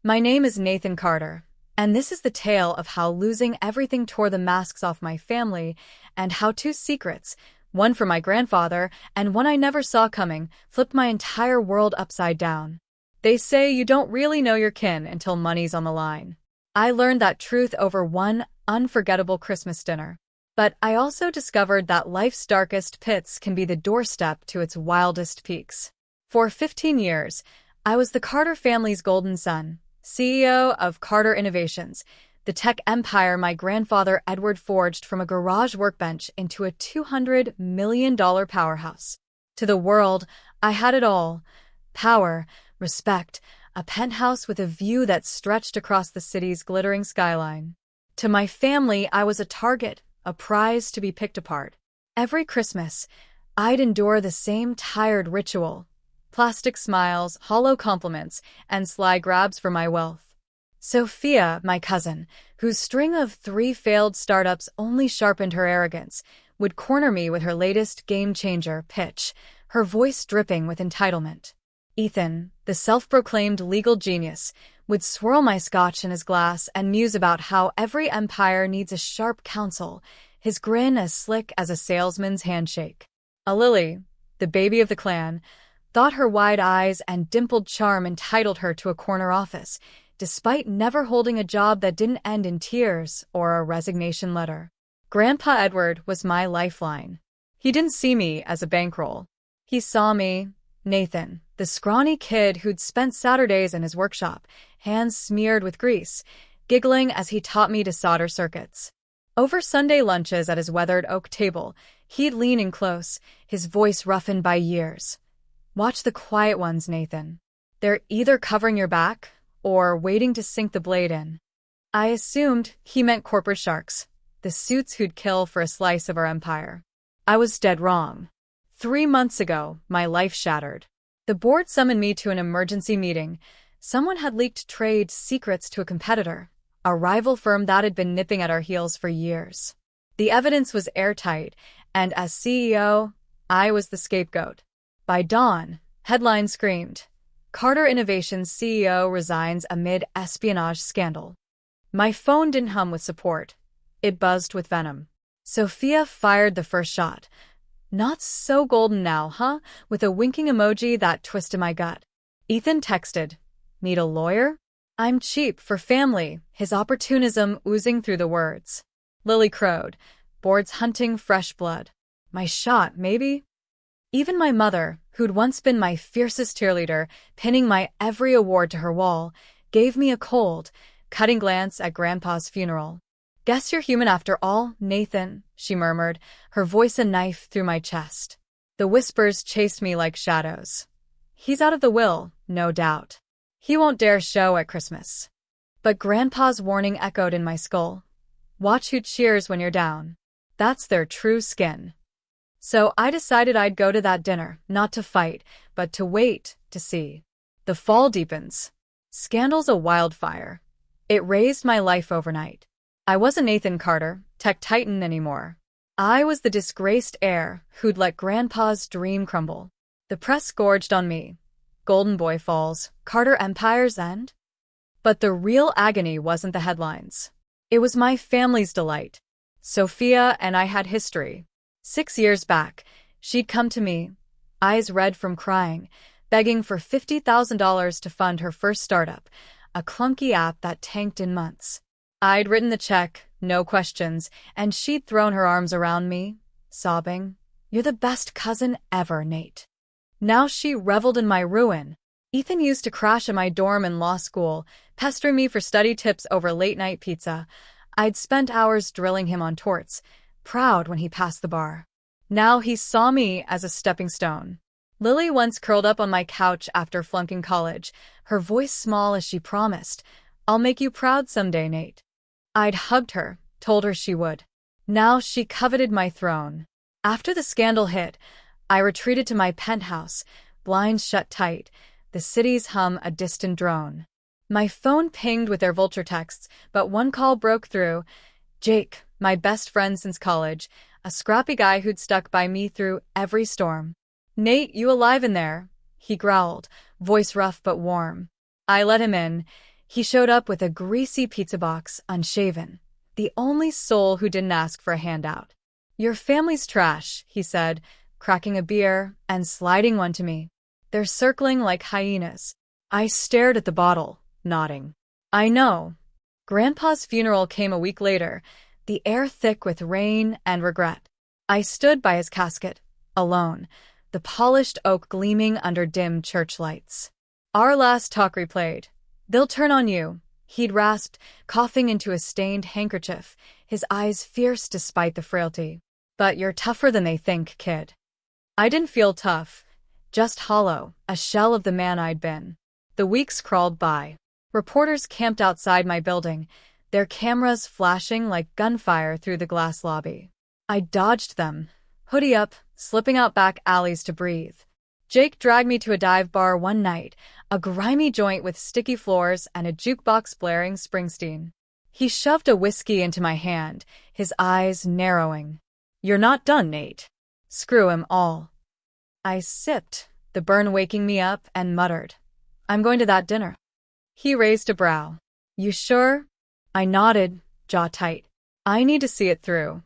My name is Nathan Carter, and this is the tale of how losing everything tore the masks off my family, and how two secrets, one from my grandfather and one I never saw coming, flipped my entire world upside down. They say you don't really know your kin until money's on the line. I learned that truth over one unforgettable Christmas dinner. But I also discovered that life's darkest pits can be the doorstep to its wildest peaks. For 15 years, I was the Carter family's golden son, CEO of Carter Innovations, the tech empire my grandfather Edward forged from a garage workbench into a $200 million powerhouse. To the world, I had it all: power, respect, a penthouse with a view that stretched across the city's glittering skyline. To my family, I was a target, a prize to be picked apart. Every Christmas, I'd endure the same tired ritual: plastic smiles, hollow compliments, and sly grabs for my wealth. Sophia, my cousin, whose string of 3 failed startups only sharpened her arrogance, would corner me with her latest game-changer pitch, her voice dripping with entitlement. Ethan, the self-proclaimed legal genius, would swirl my scotch in his glass and muse about how every empire needs a sharp counsel, his grin as slick as a salesman's handshake. A Lily, the baby of the clan, thought her wide eyes and dimpled charm entitled her to a corner office, despite never holding a job that didn't end in tears or a resignation letter. Grandpa Edward was my lifeline. He didn't see me as a bankroll. He saw me, Nathan, the scrawny kid who'd spent Saturdays in his workshop, hands smeared with grease, giggling as he taught me to solder circuits. Over Sunday lunches at his weathered oak table, he'd lean in close, his voice roughened by years. "Watch the quiet ones, Nathan. They're either covering your back or waiting to sink the blade in." I assumed he meant corporate sharks, the suits who'd kill for a slice of our empire. I was dead wrong. 3 months ago, my life shattered. The board summoned me to an emergency meeting. Someone had leaked trade secrets to a competitor, a rival firm that had been nipping at our heels for years. The evidence was airtight, and as CEO, I was the scapegoat. By dawn, headlines screamed, "Carter Innovations CEO resigns amid espionage scandal." My phone didn't hum with support. It buzzed with venom. Sophia fired the first shot. "Not so golden now, huh?" with a winking emoji that twisted my gut. Ethan texted, "Need a lawyer?" "I'm cheap for family," his opportunism oozing through the words. Lily crowed, "Board's hunting fresh blood." My shot, maybe? Even my mother, who'd once been my fiercest cheerleader, pinning my every award to her wall, gave me a cold, cutting glance at Grandpa's funeral. "Guess you're human after all, Nathan," she murmured, her voice a knife through my chest. The whispers chased me like shadows. "He's out of the will, no doubt. He won't dare show at Christmas." But Grandpa's warning echoed in my skull. "Watch who cheers when you're down. That's their true skin." So I decided I'd go to that dinner, not to fight, but to wait, to see. The fall deepens. Scandal's a wildfire. It raised my life overnight. I wasn't Nathan Carter, tech titan anymore. I was the disgraced heir who'd let Grandpa's dream crumble. The press gorged on me. Golden Boy falls, Carter Empire's end? But the real agony wasn't the headlines. It was my family's delight. Sophia and I had history. 6 years back, she'd come to me, eyes red from crying, begging for $50,000 to fund her first startup, a clunky app that tanked in months. I'd written the check, no questions, and she'd thrown her arms around me, sobbing, "You're the best cousin ever, Nate." Now she reveled in my ruin. Ethan used to crash at my dorm in law school, pestering me for study tips over late-night pizza. I'd spent hours drilling him on torts, proud when he passed the bar. Now he saw me as a stepping stone. Lily once curled up on my couch after flunking college, her voice small as she promised, "I'll make you proud someday, Nate." I'd hugged her, told her she would. Now she coveted my throne. After the scandal hit, I retreated to my penthouse, blinds shut tight, the city's hum a distant drone. My phone pinged with their vulture texts, but one call broke through. Jake, my best friend since college, a scrappy guy who'd stuck by me through every storm. "Nate, you alive in there?" he growled, voice rough but warm. I let him in. He showed up with a greasy pizza box, unshaven, the only soul who didn't ask for a handout. "Your family's trash," he said, cracking a beer and sliding one to me. "They're circling like hyenas." I stared at the bottle, nodding. "I know." Grandpa's funeral came a week later, the air thick with rain and regret. I stood by his casket, alone, the polished oak gleaming under dim church lights. "Our last talk replayed. They'll turn on you," he'd rasped, coughing into a stained handkerchief, his eyes fierce despite the frailty. "But you're tougher than they think, kid." I didn't feel tough, just hollow, a shell of the man I'd been. The weeks crawled by. Reporters camped outside my building, their cameras flashing like gunfire through the glass lobby. I dodged them, hoodie up, slipping out back alleys to breathe. Jake dragged me to a dive bar one night, a grimy joint with sticky floors and a jukebox blaring Springsteen. He shoved a whiskey into my hand, his eyes narrowing. "You're not done, Nate." "Screw him all." I sipped, the burn waking me up, and muttered, "I'm going to that dinner." He raised a brow. "You sure?" I nodded, jaw tight. "I need to see it through."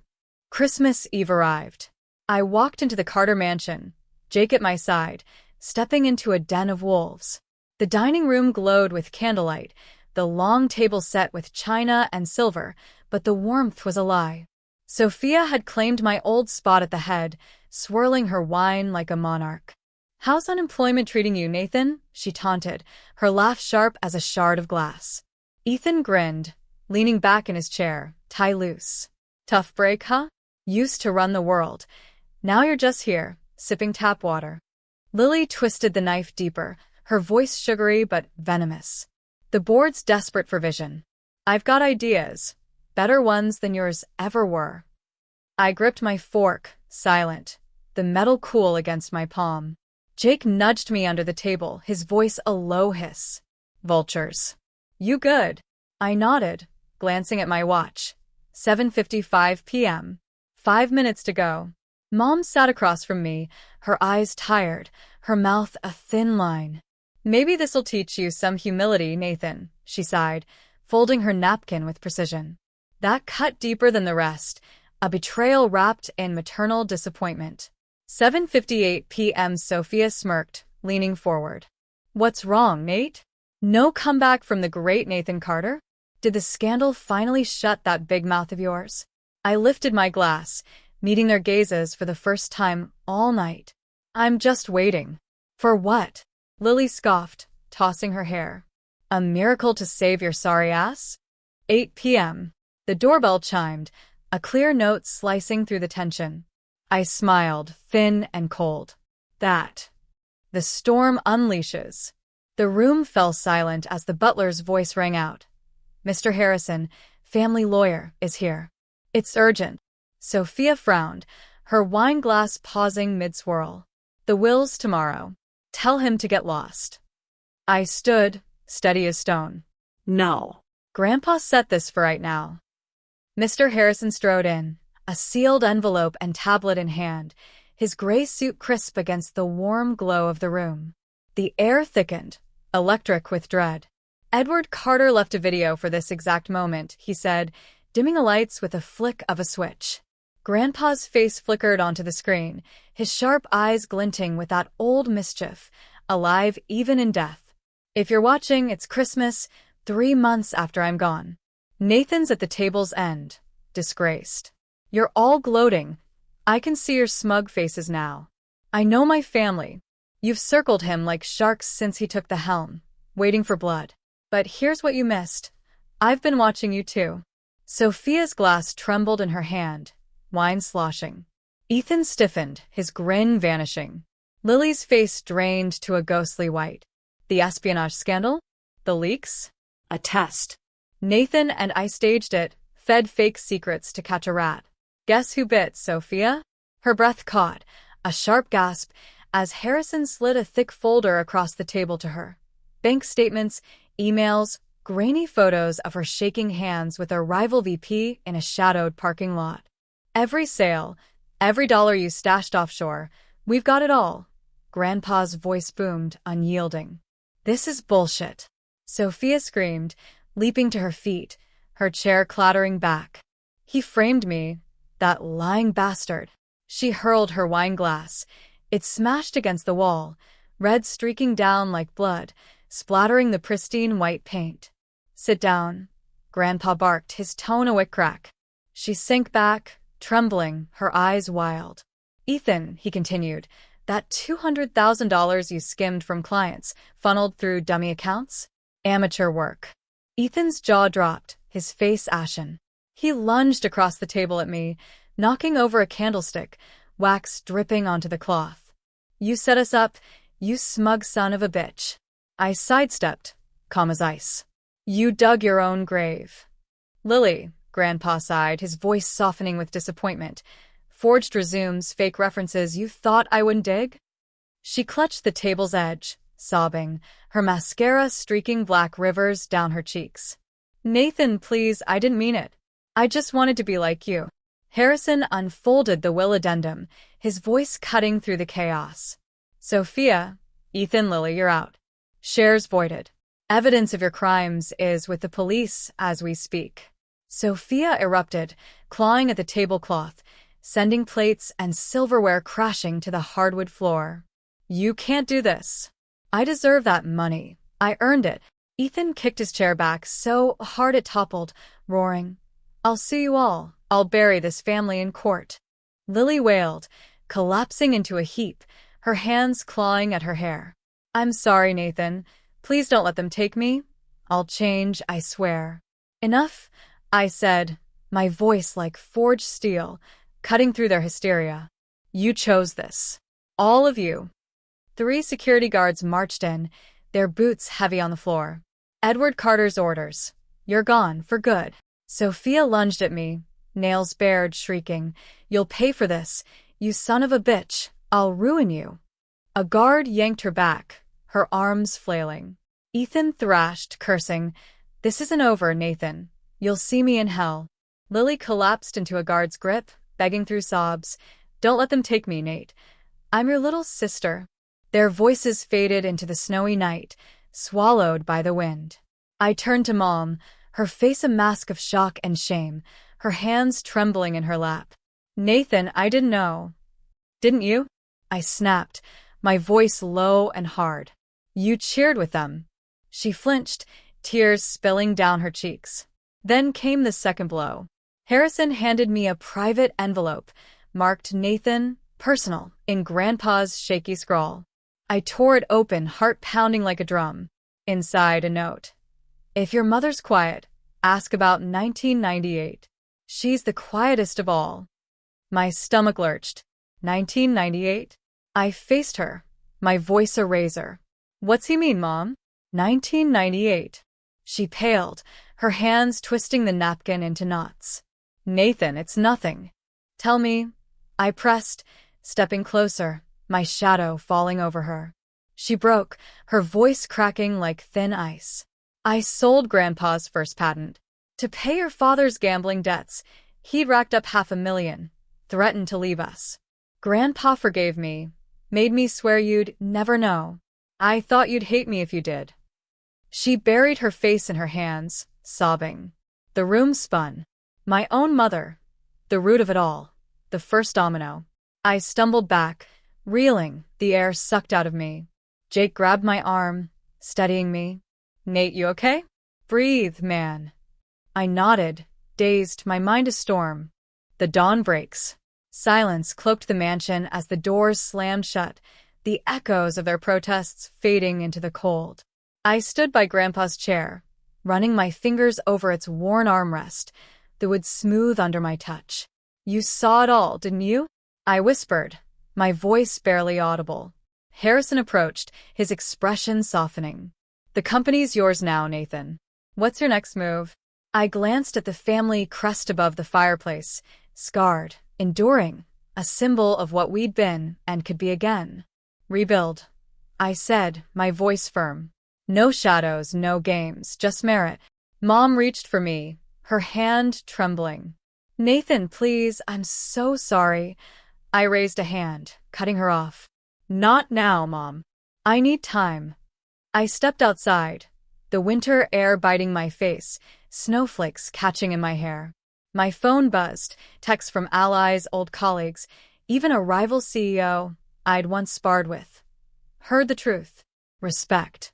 Christmas Eve arrived. I walked into the Carter mansion, Jake at my side, stepping into a den of wolves. The dining room glowed with candlelight, the long table set with china and silver, but the warmth was a lie. Sophia had claimed my old spot at the head, swirling her wine like a monarch. "How's unemployment treating you, Nathan?" she taunted, her laugh sharp as a shard of glass. Ethan grinned, leaning back in his chair, tie loose. "Tough break, huh? Used to run the world. Now you're just here, sipping tap water." Lily twisted the knife deeper, her voice sugary but venomous. "The board's desperate for vision. I've got ideas, better ones than yours ever were." I gripped my fork, silent, the metal cool against my palm. Jake nudged me under the table, his voice a low hiss. "Vultures. You good?" I nodded, glancing at my watch. 7:55 p.m. 5 minutes to go. Mom sat across from me, her eyes tired, her mouth a thin line. "Maybe this'll teach you some humility, Nathan," she sighed, folding her napkin with precision. That cut deeper than the rest, a betrayal wrapped in maternal disappointment. 7:58 p.m. Sophia smirked, leaning forward. "What's wrong, Nate? No comeback from the great Nathan Carter? Did the scandal finally shut that big mouth of yours?" I lifted my glass, meeting their gazes for the first time all night. "I'm just waiting." "For what?" Lily scoffed, tossing her hair. "A miracle to save your sorry ass?" 8 p.m. The doorbell chimed, a clear note slicing through the tension. I smiled, thin and cold. That. The storm unleashes. The room fell silent as the butler's voice rang out. "Mr. Harrison, family lawyer, is here." "It's urgent." Sophia frowned, her wine glass pausing mid-swirl. "The will's tomorrow. Tell him to get lost." I stood, steady as stone. "No. Grandpa set this for right now." Mr. Harrison strode in, a sealed envelope and tablet in hand, his gray suit crisp against the warm glow of the room. The air thickened, electric with dread. "Edward Carter left a video for this exact moment," he said, dimming the lights with a flick of a switch. Grandpa's face flickered onto the screen, his sharp eyes glinting with that old mischief, alive even in death. "If you're watching, it's Christmas, 3 months after I'm gone." Nathan's at the table's end, disgraced. "You're all gloating. I can see your smug faces now. I know my family. You've circled him like sharks since he took the helm, waiting for blood. But here's what you missed. I've been watching you too." Sophia's glass trembled in her hand, wine sloshing. Ethan stiffened, his grin vanishing. Lily's face drained to a ghostly white. "The espionage scandal? The leaks?" "A test." "Nathan and I staged it, fed fake secrets to catch a rat." "Guess who bit, Sophia?" Her breath caught, a sharp gasp, as Harrison slid a thick folder across the table to her. Bank statements, emails, grainy photos of her shaking hands with a rival VP in a shadowed parking lot. "Every sale, every dollar you stashed offshore, we've got it all." Grandpa's voice boomed, unyielding. "This is bullshit." Sophia screamed, leaping to her feet, her chair clattering back. He framed me, that lying bastard. She hurled her wine glass. It smashed against the wall, red streaking down like blood, splattering the pristine white paint. Sit down, Grandpa barked, his tone a whip-crack. She sank back, trembling, her eyes wild. Ethan, he continued, that $200,000 you skimmed from clients, funneled through dummy accounts? Amateur work. Ethan's jaw dropped, his face ashen. He lunged across the table at me, knocking over a candlestick, wax dripping onto the cloth. You set us up, you smug son of a bitch. I sidestepped, calm as ice. You dug your own grave. Lily, Grandpa sighed, his voice softening with disappointment. Forged resumes, fake references you thought I wouldn't dig? She clutched the table's edge, sobbing, her mascara streaking black rivers down her cheeks. Nathan, please, I didn't mean it. I just wanted to be like you. Harrison unfolded the will addendum, his voice cutting through the chaos. Sophia, Ethan, Lily, you're out. Shares voided. Evidence of your crimes is with the police as we speak. Sophia erupted, clawing at the tablecloth, sending plates and silverware crashing to the hardwood floor. You can't do this. I deserve that money. I earned it. Ethan kicked his chair back so hard it toppled, roaring, I'll sue you all. I'll bury this family in court. Lily wailed, collapsing into a heap, her hands clawing at her hair. I'm sorry, Nathan. Please don't let them take me. I'll change, I swear. Enough, I said, my voice like forged steel, cutting through their hysteria. You chose this. All of you. 3 security guards marched in, their boots heavy on the floor. Edward Carter's orders. You're gone, for good. Sophia lunged at me, nails bared, shrieking, You'll pay for this, you son of a bitch. I'll ruin you. A guard yanked her back, her arms flailing. Ethan thrashed, cursing, This isn't over, Nathan. You'll see me in hell. Lily collapsed into a guard's grip, begging through sobs, Don't let them take me, Nate. I'm your little sister. Their voices faded into the snowy night, swallowed by the wind. I turned to Mom, her face a mask of shock and shame, her hands trembling in her lap. Nathan, I didn't know. Didn't you? I snapped, my voice low and hard. You cheered with them. She flinched, tears spilling down her cheeks. Then came the second blow. Harrison handed me a private envelope, marked Nathan, personal, in Grandpa's shaky scrawl. I tore it open, heart pounding like a drum. Inside, a note. If your mother's quiet, ask about 1998. She's the quietest of all. My stomach lurched. 1998? I faced her, my voice a razor. What's he mean, Mom? 1998. She paled, her hands twisting the napkin into knots. Nathan, it's nothing. Tell me. I pressed, stepping closer, my shadow falling over her. She broke, her voice cracking like thin ice. I sold Grandpa's first patent. To pay your father's gambling debts, he'd racked up $500,000, threatened to leave us. Grandpa forgave me, made me swear you'd never know. I thought you'd hate me if you did. She buried her face in her hands, sobbing. The room spun. My own mother. The root of it all. The first domino. I stumbled back, reeling, the air sucked out of me. Jake grabbed my arm, steadying me. Nate, you okay? Breathe, man. I nodded, dazed, my mind a storm. The dawn breaks. Silence cloaked the mansion as the doors slammed shut, the echoes of their protests fading into the cold. I stood by Grandpa's chair, running my fingers over its worn armrest, the wood smooth under my touch. You saw it all, didn't you? I whispered, my voice barely audible. Harrison approached, his expression softening. The company's yours now, Nathan. What's your next move? I glanced at the family crest above the fireplace, scarred, enduring, a symbol of what we'd been and could be again. Rebuild, I said, my voice firm. No shadows, no games, just merit. Mom reached for me, her hand trembling. Nathan, please, I'm so sorry. I raised a hand, cutting her off. Not now, Mom. I need time. I stepped outside, The winter air biting my face, snowflakes catching in my hair. My phone buzzed, texts from allies, old colleagues, even a rival CEO I'd once sparred with. Heard the truth. Respect.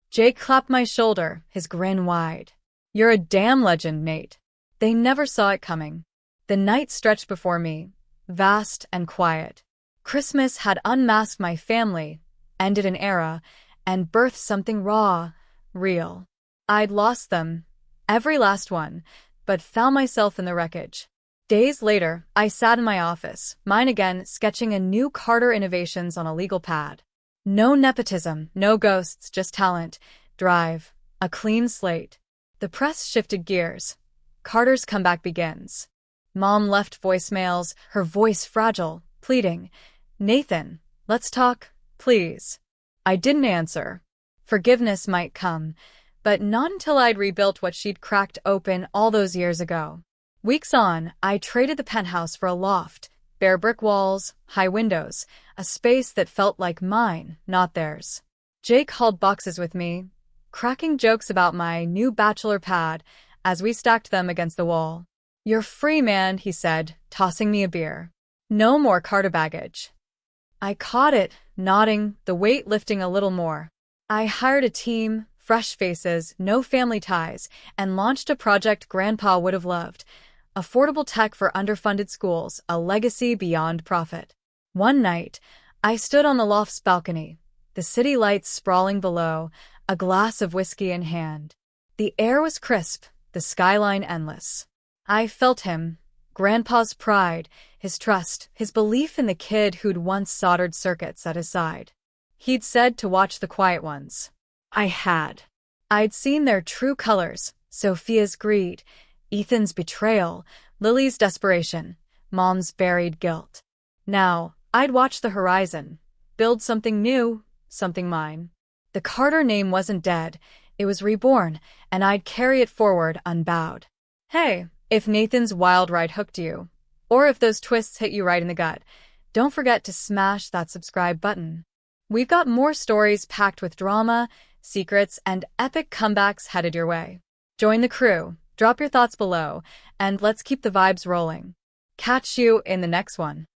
Jake clapped my shoulder, his grin wide. You're a damn legend, mate. They never saw it coming. The night stretched before me, vast and quiet. Christmas had unmasked my family, ended an era, and birthed something raw, real. I'd lost them, every last one, but found myself in the wreckage. Days later, I sat in my office, mine again, sketching a new Carter innovations on a legal pad. No nepotism, no ghosts, just talent, drive, a clean slate. The press shifted gears. Carter's comeback begins. Mom left voicemails, her voice fragile, pleading, "Nathan, let's talk, please." I didn't answer. Forgiveness might come, but not until I'd rebuilt what she'd cracked open all those years ago. Weeks on, I traded the penthouse for a loft, bare brick walls, high windows, a space that felt like mine, not theirs. Jake hauled boxes with me, cracking jokes about my new bachelor pad as we stacked them against the wall. "You're free, man," he said, tossing me a beer. "No more Carter baggage." I caught it, nodding, the weight lifting a little more. I hired a team, fresh faces, no family ties, and launched a project Grandpa would have loved. Affordable tech for underfunded schools, a legacy beyond profit. One night, I stood on the loft's balcony, the city lights sprawling below, a glass of whiskey in hand. The air was crisp, the skyline endless. I felt him, Grandpa's pride, his trust, his belief in the kid who'd once soldered circuits at his side. He'd said to watch the quiet ones. I had. I'd seen their true colors, Sophia's greed, Ethan's betrayal, Lily's desperation, Mom's buried guilt. Now, I'd watch the horizon, build something new, something mine. The Carter name wasn't dead, it was reborn, and I'd carry it forward unbowed. Hey, if Nathan's wild ride hooked you, or if those twists hit you right in the gut, don't forget to smash that subscribe button. We've got more stories packed with drama, secrets, and epic comebacks headed your way. Join the crew, drop your thoughts below, and let's keep the vibes rolling. Catch you in the next one.